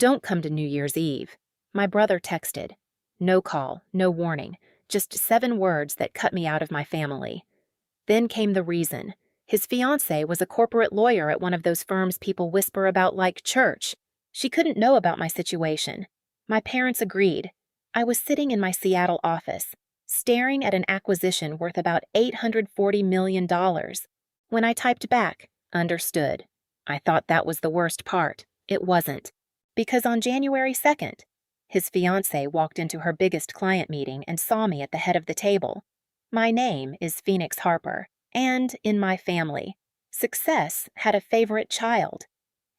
Don't come to New Year's Eve. My brother texted. No call, no warning, just 7 words that cut me out of my family. Then came the reason. His fiancée was a corporate lawyer at one of those firms people whisper about like church. She couldn't know about my situation. My parents agreed. I was sitting in my Seattle office, staring at an acquisition worth about $840 million. When I typed back, understood. I thought that was the worst part. It wasn't. Because on January 2nd, his fiancée walked into her biggest client meeting and saw me at the head of the table. My name is Phoenix Harper, and in my family, Success had a favorite child.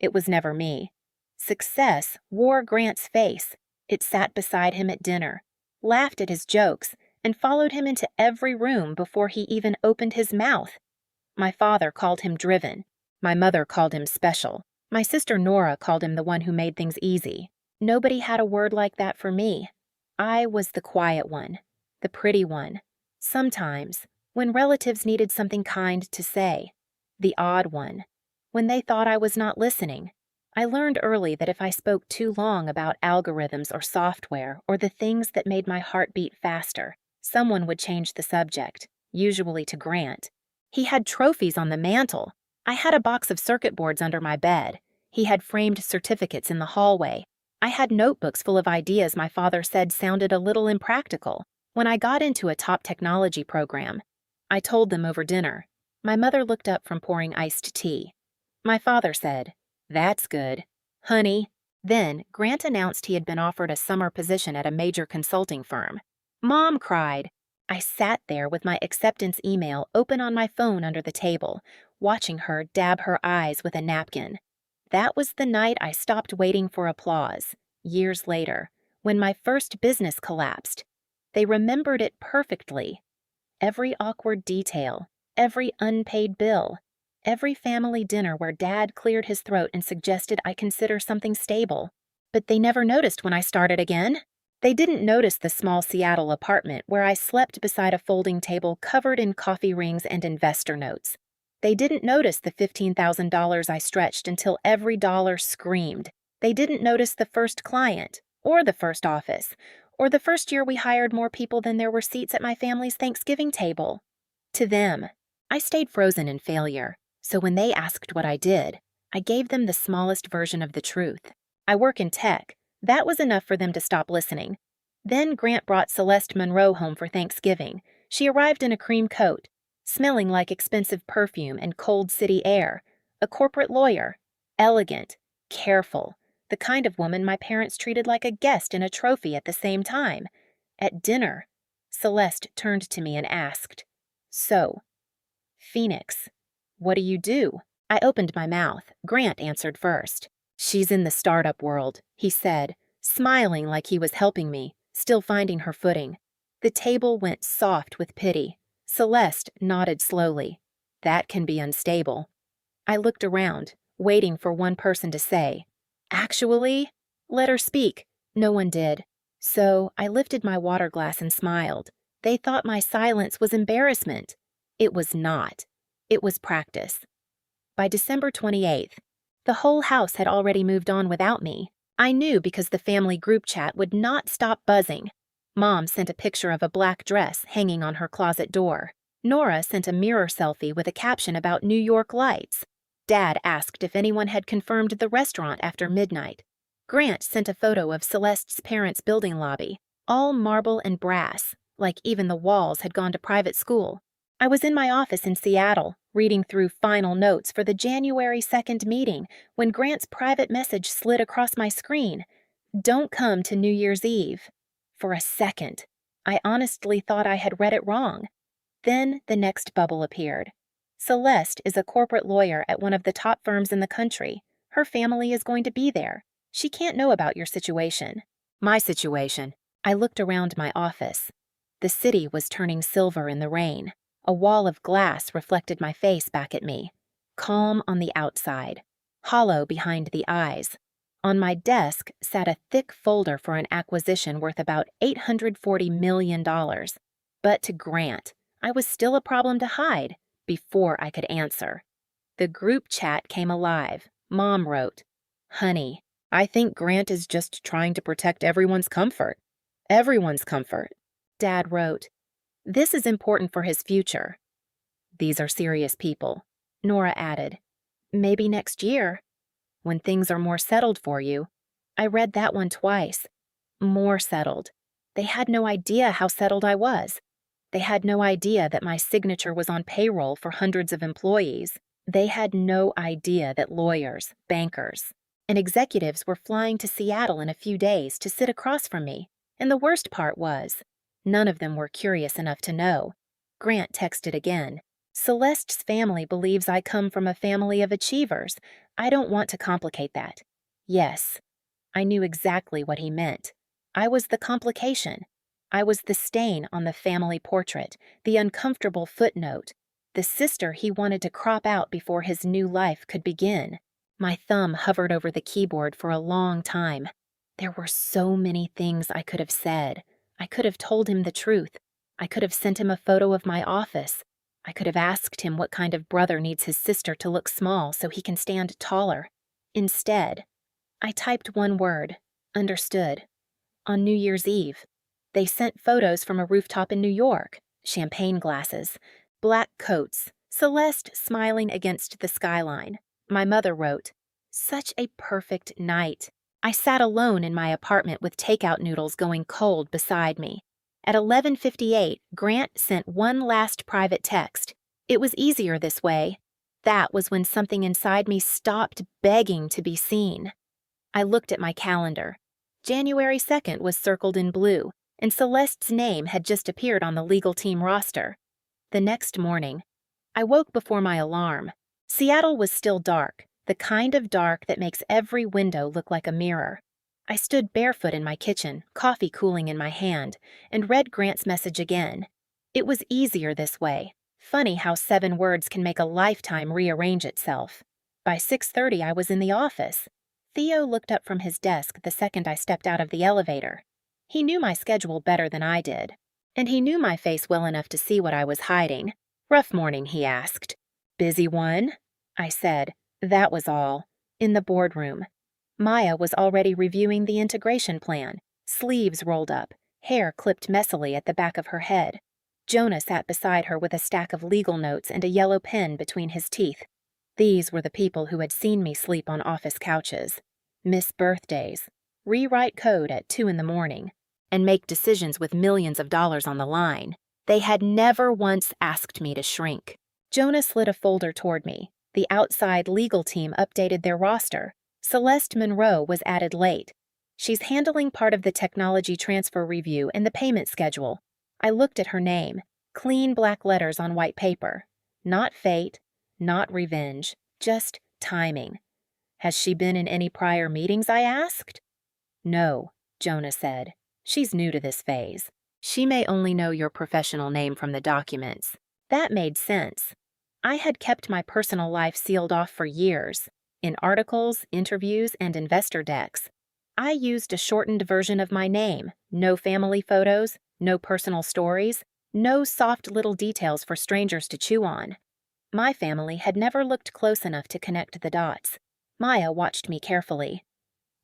It was never me. Success wore Grant's face. It sat beside him at dinner, laughed at his jokes, and followed him into every room before he even opened his mouth. My father called him driven. My mother called him special. My sister Nora called him the one who made things easy. Nobody had a word like that for me. I was the quiet one, the pretty one. Sometimes, when relatives needed something kind to say. The odd one. When they thought I was not listening. I learned early that if I spoke too long about algorithms or software or the things that made my heart beat faster, someone would change the subject, usually to Grant. He had trophies on the mantle. I had a box of circuit boards under my bed. He had framed certificates in the hallway. I had notebooks full of ideas my father said sounded a little impractical. When I got into a top technology program, I told them over dinner. My mother looked up from pouring iced tea. My father said, "That's good. Honey." Then Grant announced he had been offered a summer position at a major consulting firm. Mom cried. I sat there with my acceptance email open on my phone under the table, watching her dab her eyes with a napkin. That was the night I stopped waiting for applause. Years later, when my first business collapsed, they remembered it perfectly. Every awkward detail, every unpaid bill, every family dinner where Dad cleared his throat and suggested I consider something stable. But they never noticed when I started again. They didn't notice the small Seattle apartment where I slept beside a folding table covered in coffee rings and investor notes. They didn't notice the $15,000 I stretched until every dollar screamed. They didn't notice the first client, or the first office, or the first year we hired more people than there were seats at my family's Thanksgiving table. To them, I stayed frozen in failure, so when they asked what I did, I gave them the smallest version of the truth. I work in tech. That was enough for them to stop listening. Then Grant brought Celeste Monroe home for Thanksgiving. She arrived in a cream coat, smelling like expensive perfume and cold city air. A corporate lawyer. Elegant. Careful. The kind of woman my parents treated like a guest in a trophy at the same time. At dinner, Celeste turned to me and asked, "So, Phoenix, what do you do?" I opened my mouth. Grant answered first. "She's in the startup world," he said, smiling like he was helping me, still finding her footing. The table went soft with pity. Celeste nodded slowly. "That can be unstable." I looked around, waiting for one person to say, "Actually?" Let her speak. No one did. So I lifted my water glass and smiled. They thought my silence was embarrassment. It was not. It was practice. By December 28th, the whole house had already moved on without me. I knew because the family group chat would not stop buzzing. Mom sent a picture of a black dress hanging on her closet door. Nora sent a mirror selfie with a caption about New York lights. Dad asked if anyone had confirmed the restaurant after midnight. Grant sent a photo of Celeste's parents' building lobby, all marble and brass, like even the walls had gone to private school. I was in my office in Seattle, reading through final notes for the January 2nd meeting when Grant's private message slid across my screen. "Don't come to New Year's Eve." For a second, I honestly thought I had read it wrong. Then the next bubble appeared. Celeste is a corporate lawyer at one of the top firms in the country. Her family is going to be there. She can't know about your situation. My situation. I looked around my office. The city was turning silver in the rain. A wall of glass reflected my face back at me. Calm on the outside, hollow behind the eyes. On my desk sat a thick folder for an acquisition worth about $840 million. But to Grant, I was still a problem to hide before I could answer. The group chat came alive. Mom wrote, "Honey, I think Grant is just trying to protect everyone's comfort. Everyone's comfort. Dad wrote, "This is important for his future." These are serious people. Nora added, "Maybe next year, when things are more settled for you." I read that one twice. More settled. They had no idea how settled I was. They had no idea that my signature was on payroll for hundreds of employees. They had no idea that lawyers, bankers, and executives were flying to Seattle in a few days to sit across from me. And the worst part was, none of them were curious enough to know. Grant texted again. "Celeste's family believes I come from a family of achievers. I don't want to complicate that." Yes, I knew exactly what he meant. I was the complication. I was the stain on the family portrait, the uncomfortable footnote, the sister he wanted to crop out before his new life could begin. My thumb hovered over the keyboard for a long time. There were so many things I could have said. I could have told him the truth. I could have sent him a photo of my office. I could have asked him what kind of brother needs his sister to look small so he can stand taller. Instead, I typed one word, understood. On New Year's Eve, they sent photos from a rooftop in New York, champagne glasses, black coats, Celeste smiling against the skyline. My mother wrote, "Such a perfect night." I sat alone in my apartment with takeout noodles going cold beside me. At 11:58, Grant sent one last private text. It was easier this way. That was when something inside me stopped begging to be seen. I looked at my calendar. January 2nd was circled in blue, and Celeste's name had just appeared on the legal team roster. The next morning, I woke before my alarm. Seattle was still dark, the kind of dark that makes every window look like a mirror. I stood barefoot in my kitchen, coffee cooling in my hand, and read Grant's message again. It was easier this way. Funny how 7 words can make a lifetime rearrange itself. By 6:30, I was in the office. Theo looked up from his desk the second I stepped out of the elevator. He knew my schedule better than I did, and he knew my face well enough to see what I was hiding. "Rough morning," he asked. "Busy one?" I said. That was all. In the boardroom, Maya was already reviewing the integration plan, sleeves rolled up, hair clipped messily at the back of her head. Jonah sat beside her with a stack of legal notes and a yellow pen between his teeth. These were the people who had seen me sleep on office couches, miss birthdays, rewrite code at 2 in the morning, and make decisions with millions of dollars on the line. They had never once asked me to shrink. Jonah slid a folder toward me. The outside legal team updated their roster. Celeste Monroe was added late. She's handling part of the technology transfer review and the payment schedule. I looked at her name, clean black letters on white paper. Not fate, not revenge, just timing. "Has she been in any prior meetings?" I asked. "No," Jonah said. "She's new to this phase. She may only know your professional name from the documents." That made sense. I had kept my personal life sealed off for years, in articles, interviews, and investor decks. I used a shortened version of my name, no family photos, no personal stories, no soft little details for strangers to chew on. My family had never looked close enough to connect the dots. Maya watched me carefully.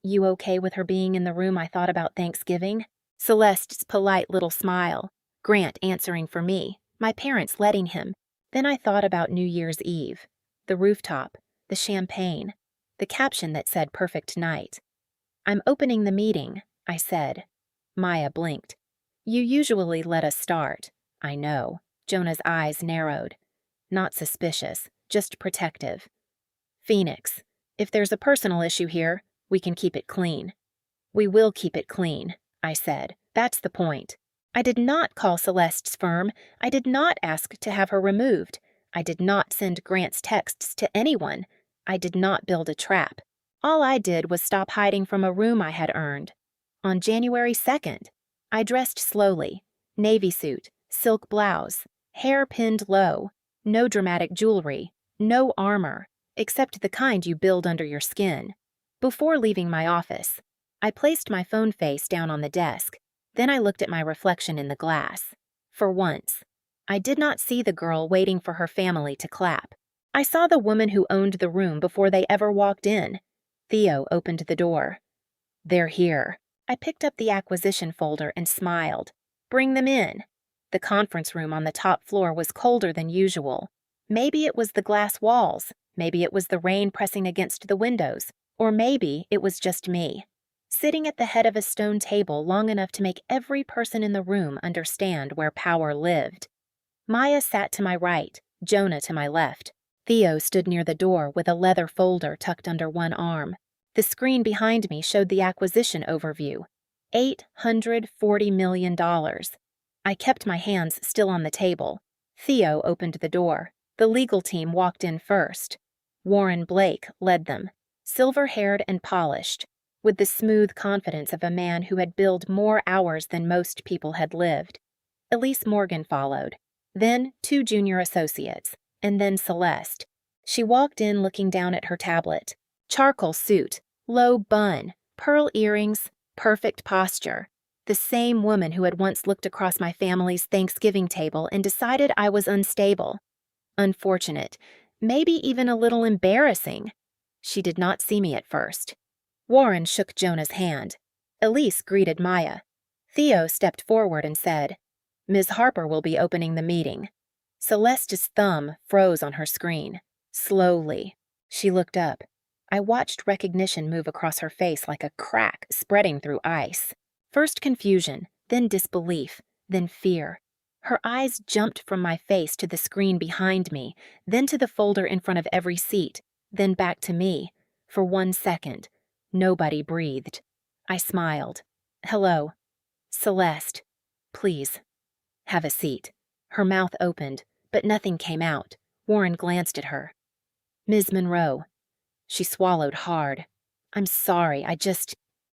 "You okay with her being in the room I thought about Thanksgiving?" Celeste's polite little smile. Grant answering for me, my parents letting him. Then I thought about New Year's Eve, the rooftop, the champagne, the caption that said "perfect night." "I'm opening the meeting," I said. Maya blinked. "You usually let us start." "I know." Jonah's eyes narrowed. Not suspicious, just protective. "Phoenix, if there's a personal issue here, we can keep it clean." "We will keep it clean," I said. "That's the point." I did not call Celeste's firm. I did not ask to have her removed. I did not send Grant's texts to anyone. I did not build a trap. All I did was stop hiding from a room I had earned. On January 2nd, I dressed slowly. Navy suit, silk blouse, hair pinned low, no dramatic jewelry, no armor, except the kind you build under your skin. Before leaving my office, I placed my phone face down on the desk. Then I looked at my reflection in the glass. For once, I did not see the girl waiting for her family to clap. I saw the woman who owned the room before they ever walked in. Theo opened the door. "They're here." I picked up the acquisition folder and smiled. "Bring them in." The conference room on the top floor was colder than usual. Maybe it was the glass walls, maybe it was the rain pressing against the windows, or maybe it was just me. Sitting at the head of a stone table long enough to make every person in the room understand where power lived. Maya sat to my right, Jonah to my left. Theo stood near the door with a leather folder tucked under one arm. The screen behind me showed the acquisition overview. $840 million. I kept my hands still on the table. Theo opened the door. The legal team walked in first. Warren Blake led them, silver-haired and polished, with the smooth confidence of a man who had billed more hours than most people had lived. Elise Morgan followed, then 2 junior associates, and then Celeste. She walked in looking down at her tablet. Charcoal suit, low bun, pearl earrings, perfect posture. The same woman who had once looked across my family's Thanksgiving table and decided I was unstable. Unfortunate, maybe even a little embarrassing. She did not see me at first. Warren shook Jonah's hand. Elise greeted Maya. Theo stepped forward and said, "Ms. Harper will be opening the meeting." Celeste's thumb froze on her screen. Slowly. She looked up. I watched recognition move across her face like a crack spreading through ice. First confusion, then disbelief, then fear. Her eyes jumped from my face to the screen behind me, then to the folder in front of every seat, then back to me. For 1 second, nobody breathed. I smiled. "Hello. Celeste. Please. Have a seat." Her mouth opened, but nothing came out. Warren glanced at her. "Ms. Monroe." She swallowed hard. "I'm sorry,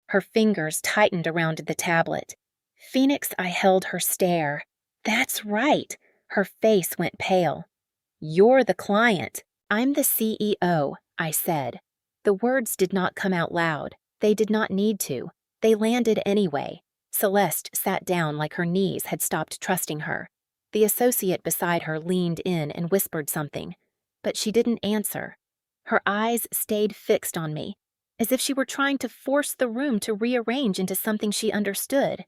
Her fingers tightened around the tablet. Phoenix, I held her stare. That's right. Her face went pale. "You're the client. I'm the CEO, I said. The words did not come out loud. They did not need to. They landed anyway. Celeste sat down like her knees had stopped trusting her. The associate beside her leaned in and whispered something, but she didn't answer. Her eyes stayed fixed on me, as if she were trying to force the room to rearrange into something she understood.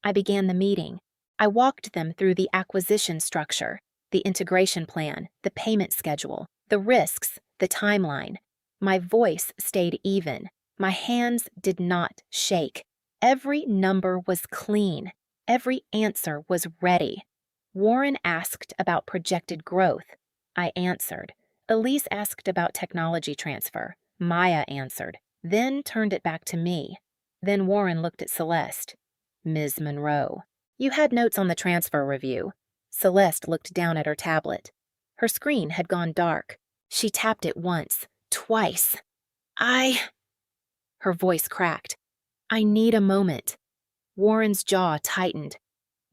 I began the meeting. I walked them through the acquisition structure, the integration plan, the payment schedule, the risks, the timeline. My voice stayed even. My hands did not shake. Every number was clean. Every answer was ready. Warren asked about projected growth. I answered. Elise asked about technology transfer. Maya answered, then turned it back to me. Then Warren looked at Celeste. "Ms. Monroe, you had notes on the transfer review." Celeste looked down at her tablet. Her screen had gone dark. She tapped it once, twice. Her voice cracked. "I need a moment." Warren's jaw tightened.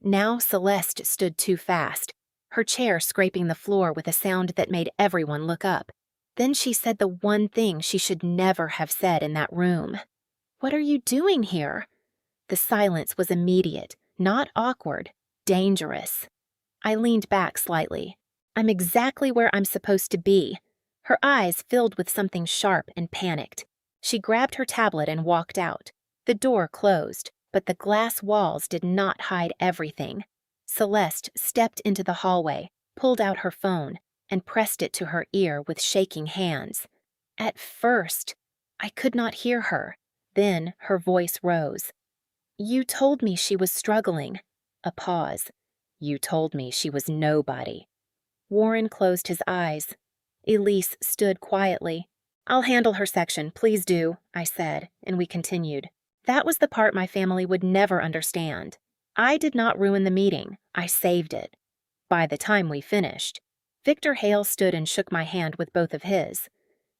Now Celeste stood too fast, her chair scraping the floor with a sound that made everyone look up. Then she said the one thing she should never have said in that room. "What are you doing here?" The silence was immediate, not awkward, dangerous. I leaned back slightly. I'm exactly where I'm supposed to be. Her eyes filled with something sharp and panicked. She grabbed her tablet and walked out. The door closed, but the glass walls did not hide everything. Celeste stepped into the hallway, pulled out her phone, and pressed it to her ear with shaking hands. At first, I could not hear her. Then her voice rose. "You told me she was struggling." A pause. "You told me she was nobody." Warren closed his eyes. Elise stood quietly. "I'll handle her section, please do," I said, and we continued. That was the part my family would never understand. I did not ruin the meeting. I saved it. By the time we finished, Victor Hale stood and shook my hand with both of his.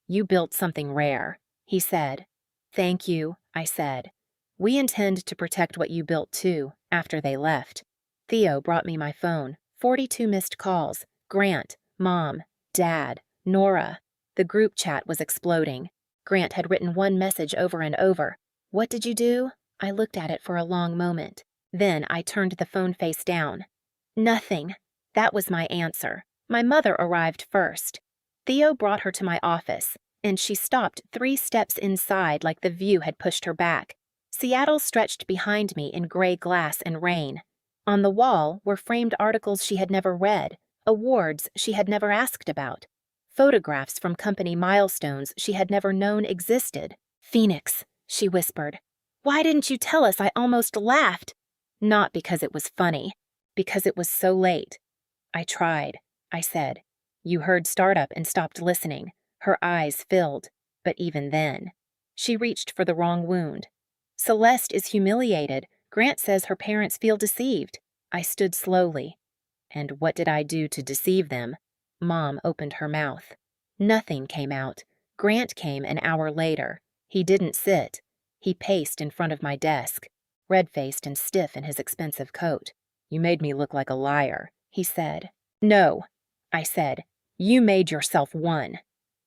"You built something rare," he said. "Thank you," I said. "We intend to protect what you built too, after they left." Theo brought me my phone. 42 missed calls. Grant, Mom, Dad, Nora. The group chat was exploding. Grant had written one message over and over. "What did you do?" I looked at it for a long moment. Then I turned the phone face down. "Nothing." That was my answer. My mother arrived first. Theo brought her to my office. and she stopped 3 steps inside like the view had pushed her back. Seattle stretched behind me in gray glass and rain. On the wall were framed articles she had never read, awards she had never asked about, photographs from company milestones she had never known existed. "Phoenix," she whispered. "Why didn't you tell us?" I almost laughed. Not because it was funny, because it was so late. "I tried," I said. "You heard startup and stopped listening." Her eyes filled, but even then. She reached for the wrong wound. "Celeste is humiliated. Grant says her parents feel deceived." I stood slowly. "And what did I do to deceive them?" Mom opened her mouth. Nothing came out. Grant came an hour later. He didn't sit. He paced in front of my desk, red-faced and stiff in his expensive coat. "You made me look like a liar," he said. "No," I said. "You made yourself one."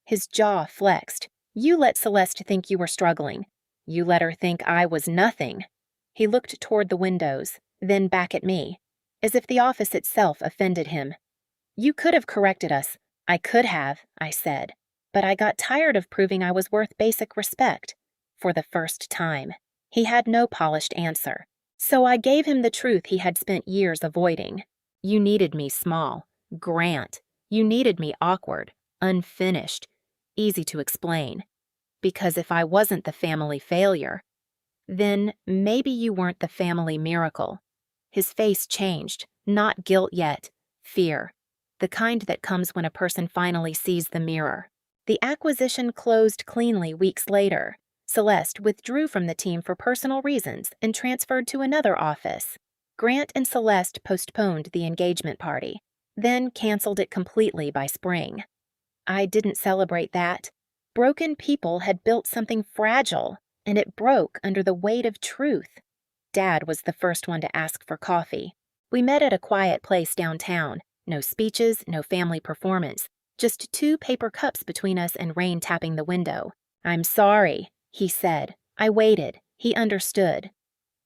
His jaw flexed. "You let Celeste think you were struggling. You let her think I was nothing." He looked toward the windows, then back at me, as if the office itself offended him. "You could have corrected us." "I could have," I said, "but I got tired of proving I was worth basic respect. For the first time." He had no polished answer, so I gave him the truth he had spent years avoiding. "You needed me small. Grant. You needed me awkward, unfinished, easy to explain. Because if I wasn't the family failure, then maybe you weren't the family miracle." His face changed, not guilt yet, fear. The kind that comes when a person finally sees the mirror. The acquisition closed cleanly weeks later. Celeste withdrew from the team for personal reasons and transferred to another office. Grant and Celeste postponed the engagement party, then canceled it completely by spring. I didn't celebrate that. Broken people had built something fragile, and it broke under the weight of truth. Dad was the first one to ask for coffee. We met at a quiet place downtown. No speeches, no family performance. Just 2 paper cups between us and rain tapping the window. "I'm sorry," he said. I waited. He understood.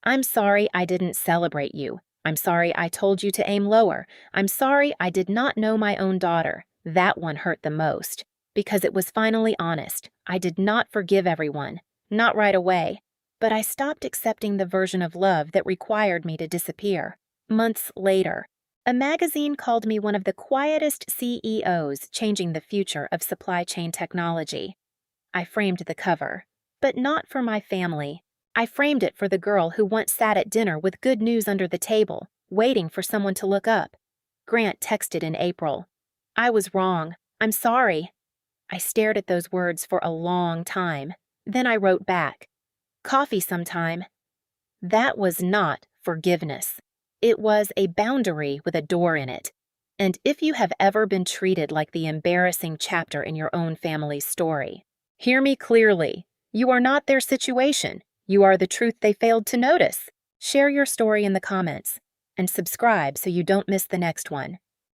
"I'm sorry I didn't celebrate you. I'm sorry I told you to aim lower. I'm sorry I did not know my own daughter." That one hurt the most, because it was finally honest. I did not forgive everyone. Not right away. But I stopped accepting the version of love that required me to disappear. Months later, a magazine called me one of the quietest CEOs changing the future of supply chain technology. I framed the cover, but not for my family. I framed it for the girl who once sat at dinner with good news under the table, waiting for someone to look up. Grant texted in April. "I was wrong. I'm sorry." I stared at those words for a long time. Then I wrote back, "Coffee sometime." That was not forgiveness. It was a boundary with a door in it. And if you have ever been treated like the embarrassing chapter in your own family's story, hear me clearly. You are not their situation. You are the truth they failed to notice. Share your story in the comments and subscribe so you don't miss the next one.